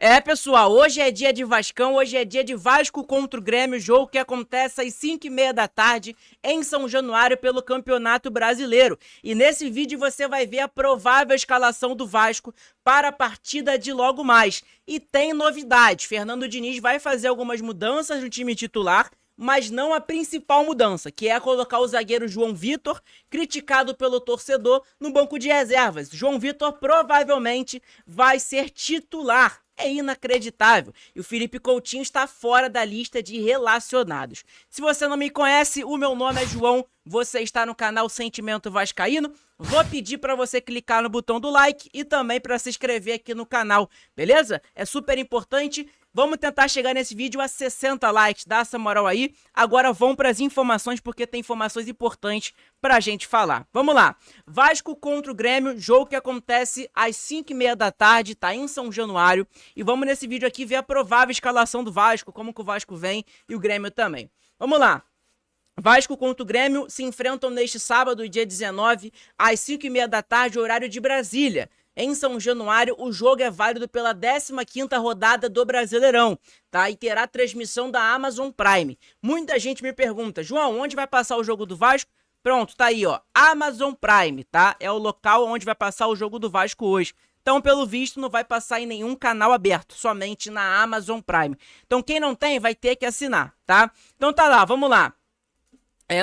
É, pessoal, hoje é dia de Vascão, hoje é dia de Vasco contra o Grêmio, jogo que acontece às 5h30 da tarde em São Januário pelo Campeonato Brasileiro. E nesse vídeo você vai ver a provável escalação do Vasco para a partida de logo mais. E tem novidades, Fernando Diniz vai fazer algumas mudanças no time titular, mas não a principal mudança, que é colocar o zagueiro João Vitor, criticado pelo torcedor, no banco de reservas. João Vitor provavelmente vai ser titular. É inacreditável. E o Felipe Coutinho está fora da lista de relacionados. Se você não me conhece, o meu nome é João, você está no canal Sentimento Vascaíno. Vou pedir para você clicar no botão do like e também para se inscrever aqui no canal, beleza? É super importante. Vamos tentar chegar nesse vídeo a 60 likes, dá essa moral aí. Agora vamos para as informações, porque tem informações importantes pra gente falar. Vamos lá. Vasco contra o Grêmio, jogo que acontece às 5h30 da tarde, tá em São Januário. E vamos nesse vídeo aqui ver a provável escalação do Vasco, como que o Vasco vem e o Grêmio também. Vamos lá. Vasco contra o Grêmio se enfrentam neste sábado, dia 19, às 5h30 da tarde, horário de Brasília. Em São Januário, o jogo é válido pela 15ª rodada do Brasileirão, tá? E terá transmissão da Amazon Prime. Muita gente me pergunta, João, onde vai passar o jogo do Vasco? Pronto, tá aí, ó, Amazon Prime, tá? É o local onde vai passar o jogo do Vasco hoje. Então, pelo visto, não vai passar em nenhum canal aberto, somente na Amazon Prime. Então, quem não tem, vai ter que assinar, tá? Então tá lá, vamos lá.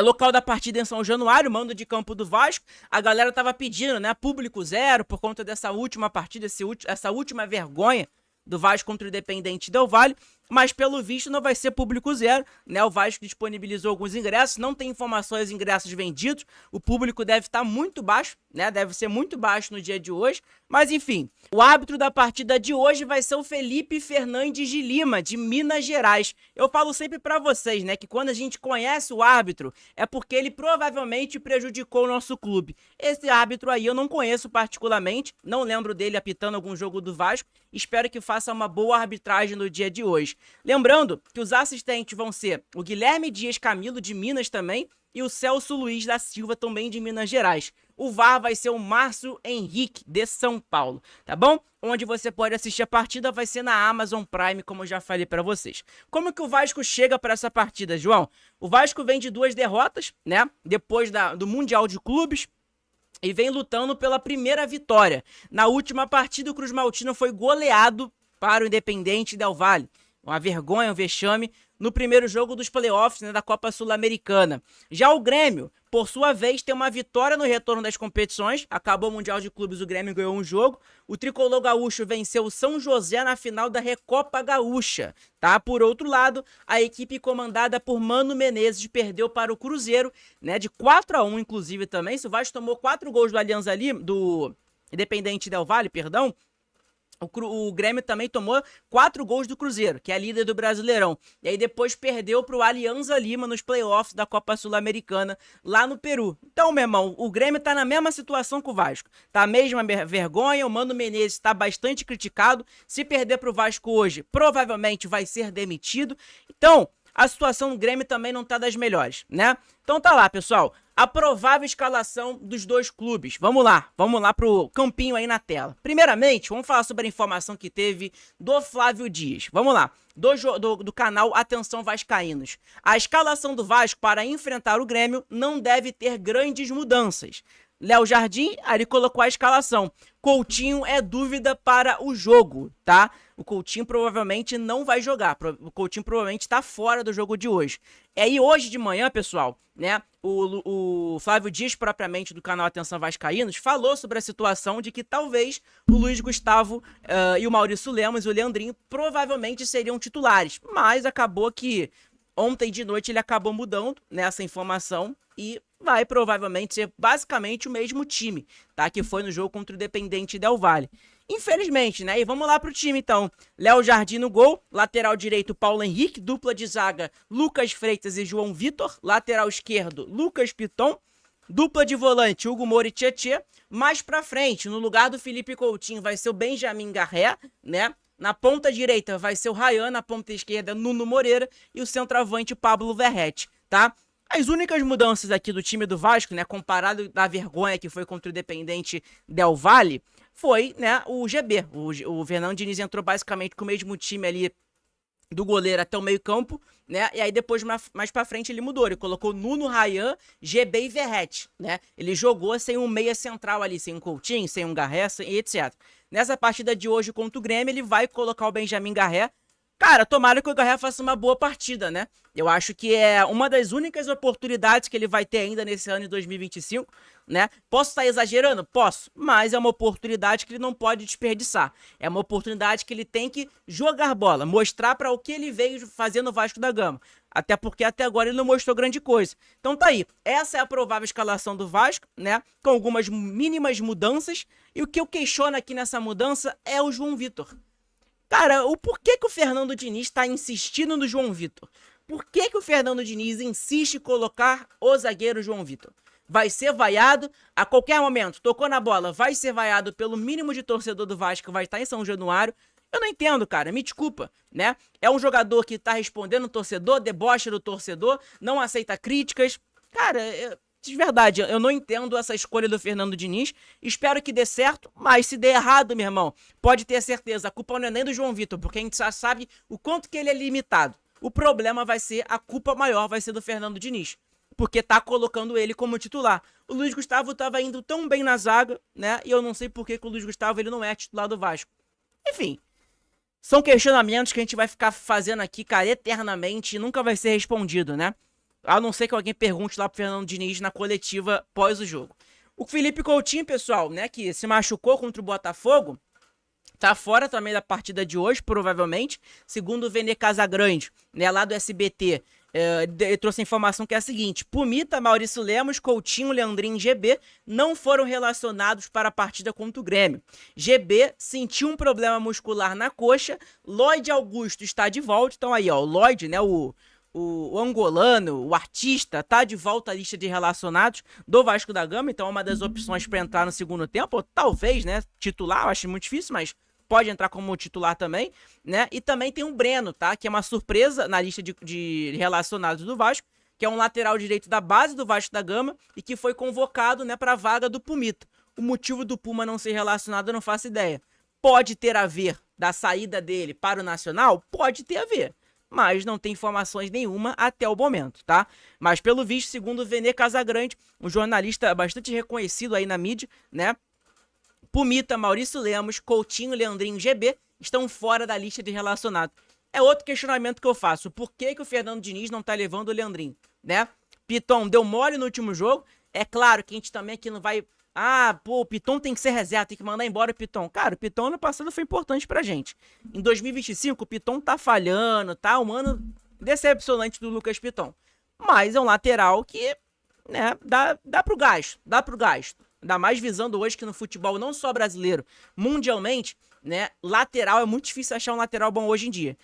Local da partida em São Januário, mando de campo do Vasco. A galera tava pedindo, né? Público zero, por conta dessa última partida, essa última vergonha do Vasco contra o Independente Del Valle. Mas pelo visto não vai ser público zero, né? O Vasco disponibilizou alguns ingressos, não tem informações de ingressos vendidos. O público deve estar muito baixo, né? Deve ser muito baixo no dia de hoje. Mas enfim, o árbitro da partida de hoje vai ser o Felipe Fernandes de Lima, de Minas Gerais. Eu falo sempre pra vocês, né, que quando a gente conhece o árbitro, é porque ele provavelmente prejudicou o nosso clube. Esse árbitro aí eu não conheço particularmente, não lembro dele apitando algum jogo do Vasco. Espero que faça uma boa arbitragem no dia de hoje. Lembrando que os assistentes vão ser o Guilherme Dias Camilo, de Minas também, e o Celso Luiz da Silva, também de Minas Gerais. O VAR vai ser o Márcio Henrique, de São Paulo, tá bom? Onde você pode assistir a partida vai ser na Amazon Prime, como eu já falei pra vocês. Como que o Vasco chega para essa partida, João? O Vasco vem de 2 derrotas, né? Depois do Mundial de Clubes. E vem lutando pela primeira vitória. Na última partida, o Cruz Maltino foi goleado para o Independente Del Valle. Uma vergonha, um vexame, no primeiro jogo dos playoffs, né, da Copa Sul-Americana. Já o Grêmio, por sua vez, tem uma vitória no retorno das competições. Acabou o Mundial de Clubes, o Grêmio ganhou um jogo. O tricolor gaúcho venceu o São José na final da Recopa Gaúcha, tá? Por outro lado, a equipe comandada por Mano Menezes perdeu para o Cruzeiro, né, de 4-1, inclusive, também. Se o Vasco tomou 4 gols do Alianza Lima, do Independente Del Valle, perdão, o Grêmio também tomou 4 gols do Cruzeiro, que é a líder do Brasileirão. E aí depois perdeu pro Alianza Lima nos playoffs da Copa Sul-Americana, lá no Peru. Então, meu irmão, o Grêmio tá na mesma situação que o Vasco. Tá a mesma vergonha, o Mano Menezes tá bastante criticado. Se perder pro Vasco hoje, provavelmente vai ser demitido. Então, a situação do Grêmio também não tá das melhores, né? Então tá lá, pessoal. A provável escalação dos dois clubes. Vamos lá pro campinho aí na tela. Primeiramente, vamos falar sobre a informação que teve do Flávio Dias. Vamos lá, do canal Atenção Vascaínos. A escalação do Vasco para enfrentar o Grêmio não deve ter grandes mudanças. Léo Jardim, aí ele colocou a escalação. Coutinho é dúvida para o jogo, tá? O Coutinho provavelmente não vai jogar. O Coutinho provavelmente tá fora do jogo de hoje. E hoje de manhã, pessoal, né? O Flávio Dias, propriamente do canal Atenção Vascaínos, falou sobre a situação de que talvez o Luiz Gustavo e o Maurício Lemos e o Leandrinho provavelmente seriam titulares. Mas acabou que ontem de noite ele acabou mudando, né, essa informação e vai provavelmente ser basicamente o mesmo time, tá? Que foi no jogo contra o Independente Del Valle. Infelizmente, né? E vamos lá pro time, então. Léo Jardim no gol. Lateral direito, Paulo Henrique. Dupla de zaga, Lucas Freitas e João Vitor. Lateral esquerdo, Lucas Piton. Dupla de volante, Hugo Moura e Tietê. Mais pra frente, no lugar do Felipe Coutinho, vai ser o Benjamin Garré, né? Na ponta direita vai ser o Ryan, na ponta esquerda, Nuno Moreira. E o centroavante, Pablo Verrete, tá? As únicas mudanças aqui do time do Vasco, né, comparado da vergonha que foi contra o Independente Del Valle, foi, né, o GB. O Fernando Diniz entrou basicamente com o mesmo time ali do goleiro até o meio-campo, né? E aí depois, mais pra frente, ele mudou. Ele colocou Nuno, Ryan, GB e Verratti, né? Ele jogou sem um meia central ali, sem um Coutinho, sem um Garré, e etc. Nessa partida de hoje contra o Grêmio, ele vai colocar o Benjamin Garré. Cara, tomara que o Garré faça uma boa partida, né? Eu acho que é uma das únicas oportunidades que ele vai ter ainda nesse ano de 2025, né? Posso estar exagerando? Posso, mas é uma oportunidade que ele não pode desperdiçar. É uma oportunidade que ele tem que jogar bola, mostrar para o que ele veio fazer no Vasco da Gama. Até porque até agora ele não mostrou grande coisa. Então tá aí, essa é a provável escalação do Vasco, né? Com algumas mínimas mudanças. E o que eu questiono aqui nessa mudança é o João Vitor. Cara, o porquê que o Fernando Diniz tá insistindo no João Vitor? Por que o Fernando Diniz insiste em colocar o zagueiro João Vitor? Vai ser vaiado a qualquer momento. Tocou na bola, vai ser vaiado pelo mínimo de torcedor do Vasco que vai estar em São Januário. Eu não entendo, cara, me desculpa, né? É um jogador que tá respondendo o torcedor, debocha do torcedor, não aceita críticas. Cara, de verdade, eu não entendo essa escolha do Fernando Diniz. Espero que dê certo, mas se der errado, meu irmão, pode ter certeza, a culpa não é nem do João Vitor, porque a gente já sabe o quanto que ele é limitado. O problema vai ser, a culpa maior vai ser do Fernando Diniz, porque tá colocando ele como titular. O Luiz Gustavo tava indo tão bem na zaga, né? E eu não sei por que o Luiz Gustavo ele não é titular do Vasco. Enfim, são questionamentos que a gente vai ficar fazendo aqui, cara, eternamente e nunca vai ser respondido, né? A não ser que alguém pergunte lá pro Fernando Diniz na coletiva pós o jogo. O Felipe Coutinho, pessoal, né, que se machucou contra o Botafogo, tá fora também da partida de hoje, provavelmente. Segundo o Vene Casagrande, né, lá do SBT, ele trouxe a informação que é a seguinte: Pumita, Maurício Lemos, Coutinho, Leandrinho e GB não foram relacionados para a partida contra o Grêmio. GB sentiu um problema muscular na coxa, Lloyd Augusto está de volta. Então aí, ó, o Lloyd, né, o angolano, o artista, tá de volta à lista de relacionados do Vasco da Gama, então é uma das opções para entrar no segundo tempo, ou talvez, né, titular, eu acho muito difícil, mas pode entrar como titular também, né, e também tem o Breno, tá, que é uma surpresa na lista de relacionados do Vasco, que é um lateral direito da base do Vasco da Gama e que foi convocado, né, para a vaga do Pumita. O motivo do Puma não ser relacionado eu não faço ideia. Pode ter a ver da saída dele para o Nacional? Pode ter a ver, mas não tem informações nenhuma até o momento, tá? Mas pelo visto, segundo o Vene Casagrande, um jornalista bastante reconhecido aí na mídia, né? Pumita, Maurício Lemos, Coutinho, Leandrinho e GB estão fora da lista de relacionados. É outro questionamento que eu faço. Por que o Fernando Diniz não tá levando o Leandrinho, né? Piton deu mole no último jogo. É claro que a gente também aqui não vai... Ah, pô, o Piton tem que ser reserva, tem que mandar embora o Piton. Cara, o Piton ano passado foi importante pra gente. Em 2025, o Piton tá falhando, tá? Um ano decepcionante do Lucas Piton. Mas é um lateral que, né, dá pro gasto, dá pro gasto. Ainda mais visando hoje que no futebol, não só brasileiro, mundialmente, né, lateral é muito difícil achar um lateral bom hoje em dia.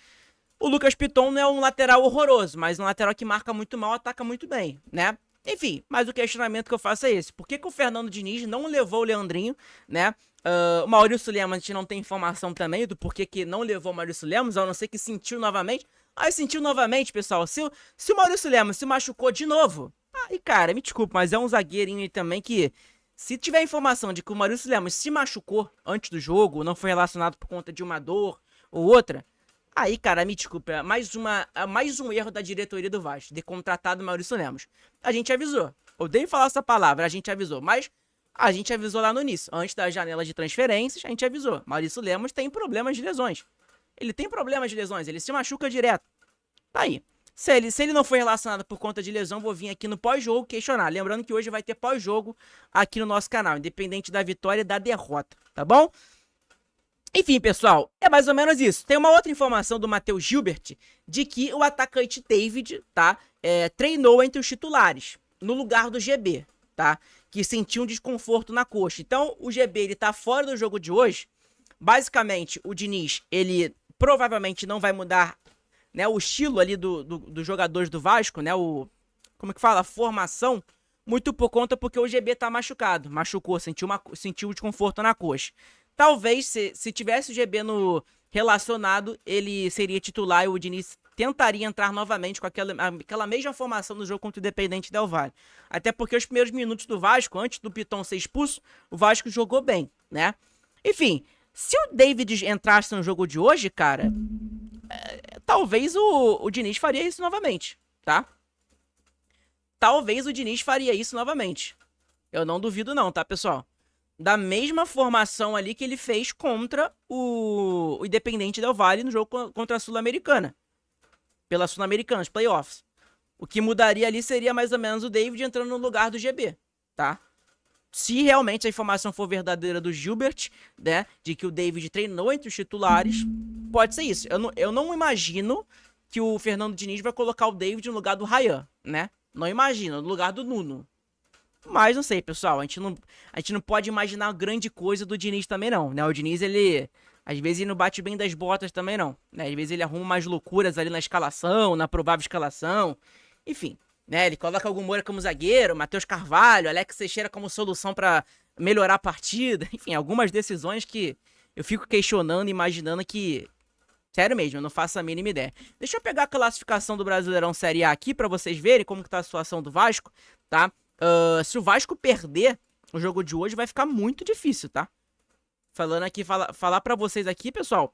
O Lucas Piton não é um lateral horroroso, mas um lateral que marca muito mal, ataca muito bem, né? Enfim, mas o questionamento que eu faço é esse. Por que o Fernando Diniz não levou o Leandrinho, né? O Maurício Lemos, a gente não tem informação também do porquê que não levou o Maurício Lemos, a não ser que sentiu novamente. Aí sentiu novamente, pessoal. Se o Maurício Lemos se machucou de novo, aí, cara, me desculpa, mas é um zagueirinho aí também que... Se tiver informação de que o Maurício Lemos se machucou antes do jogo, não foi relacionado por conta de uma dor ou outra... Aí, cara, me desculpa, é mais um erro da diretoria do Vasco, de contratado o Maurício Lemos. A gente avisou. Odeio falar essa palavra, a gente avisou, mas a gente avisou lá no início. Antes da janela de transferências, a gente avisou. Maurício Lemos tem problemas de lesões. Ele tem problemas de lesões, ele se machuca direto. Tá aí. Se ele não foi relacionado por conta de lesão, vou vir aqui no pós-jogo questionar. Lembrando que hoje vai ter pós-jogo aqui no nosso canal, independente da vitória e da derrota, tá bom? Enfim, pessoal, é mais ou menos isso. Tem uma outra informação do Matheus Gilbert de que o atacante David, tá, treinou entre os titulares, no lugar do GB, tá, que sentiu um desconforto na coxa. Então, o GB, ele tá fora do jogo de hoje. Basicamente, o Diniz, ele provavelmente não vai mudar, né, o estilo ali dos jogadores do Vasco, né, como que fala? A formação, muito por conta porque o GB tá machucado. Machucou, sentiu desconforto na coxa. Talvez, se tivesse o GB relacionado, ele seria titular e o Diniz tentaria entrar novamente com aquela mesma formação do jogo contra o Independente Del Valle. Até porque os primeiros minutos do Vasco, antes do Piton ser expulso, o Vasco jogou bem, né? Enfim, se o David entrasse no jogo de hoje, cara, talvez o Diniz faria isso novamente, tá? Talvez o Diniz faria isso novamente. Eu não duvido não, tá, pessoal? Da mesma formação ali que ele fez contra o Independente Del Valle no jogo contra a Sul-Americana. Pela Sul-Americana, os playoffs. O que mudaria ali seria mais ou menos o David entrando no lugar do GB, tá? Se realmente a informação for verdadeira do Gilbert, né, de que o David treinou entre os titulares, pode ser isso. Eu não imagino que o Fernando Diniz vai colocar o David no lugar do Ryan, né? Não imagino, no lugar do Nuno. Mas não sei, pessoal, a gente não pode imaginar grande coisa do Diniz também não, né? O Diniz, ele, às vezes, ele não bate bem das botas também não, né? Às vezes ele arruma umas loucuras ali na escalação, na provável escalação, enfim, né? Ele coloca algum Moura como zagueiro, Matheus Carvalho, Alex Teixeira como solução pra melhorar a partida, enfim, algumas decisões que eu fico questionando, imaginando que... Sério mesmo, eu não faço a mínima ideia. Deixa eu pegar a classificação do Brasileirão Série A aqui pra vocês verem como que tá a situação do Vasco, tá? Se o Vasco perder o jogo de hoje, vai ficar muito difícil, tá? Falando aqui, falar pra vocês aqui, pessoal,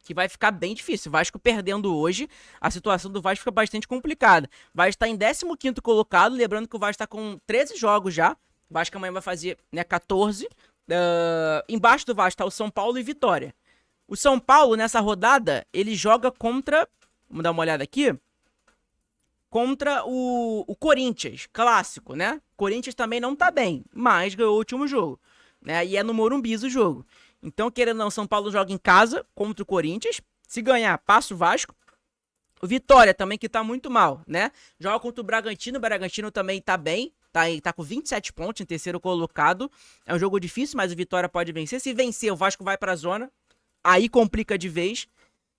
que vai ficar bem difícil. O Vasco perdendo hoje, a situação do Vasco fica bastante complicada. Vai estar em 15º colocado, lembrando que o Vasco está com 13 jogos já. O Vasco amanhã vai fazer, né, 14. Embaixo do Vasco está o São Paulo e Vitória. O São Paulo, nessa rodada, ele joga contra... Vamos dar uma olhada aqui. Contra o Corinthians, clássico, né? Corinthians também não tá bem, mas ganhou o último jogo, né? E é no Morumbi o jogo. Então, querendo ou não, São Paulo joga em casa contra o Corinthians. Se ganhar, passa o Vasco. O Vitória também, que tá muito mal, né? Joga contra o Bragantino também tá bem. Tá com 27 pontos em terceiro colocado. É um jogo difícil, mas o Vitória pode vencer. Se vencer, o Vasco vai pra zona. Aí complica de vez.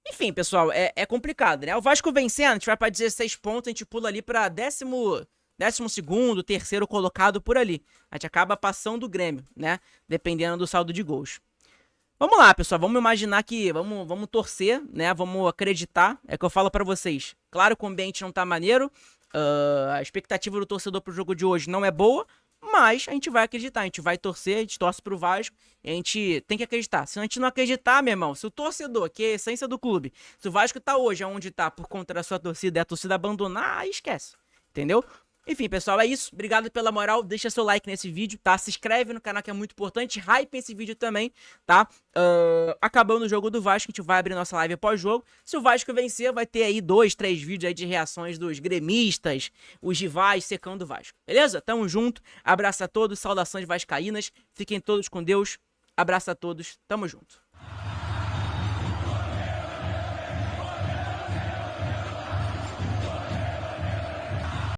Enfim, pessoal, é complicado, né? O Vasco vencendo, a gente vai pra 16 pontos, a gente pula ali pra 12º, terceiro colocado por ali. A gente acaba passando o Grêmio, né? Dependendo do saldo de gols. Vamos lá, pessoal, vamos imaginar que... Vamos torcer, né? Vamos acreditar. É que eu falo pra vocês. Claro que o ambiente não tá maneiro. A expectativa do torcedor pro jogo de hoje não é boa. Mas a gente vai acreditar, a gente vai torcer, a gente torce pro Vasco, e a gente tem que acreditar. Se a gente não acreditar, meu irmão, se o torcedor, que é a essência do clube, se o Vasco tá hoje onde tá por conta da sua torcida e a torcida abandonar, aí esquece, entendeu? Enfim, pessoal, é isso. Obrigado pela moral. Deixa seu like nesse vídeo, tá? Se inscreve no canal que é muito importante. Hype esse vídeo também, tá? Acabando o jogo do Vasco, a gente vai abrir nossa live pós-jogo. Se o Vasco vencer, vai ter aí 2, 3 vídeos aí de reações dos gremistas, os rivais secando o Vasco. Beleza? Tamo junto. Abraço a todos. Saudações vascaínas. Fiquem todos com Deus. Abraço a todos. Tamo junto.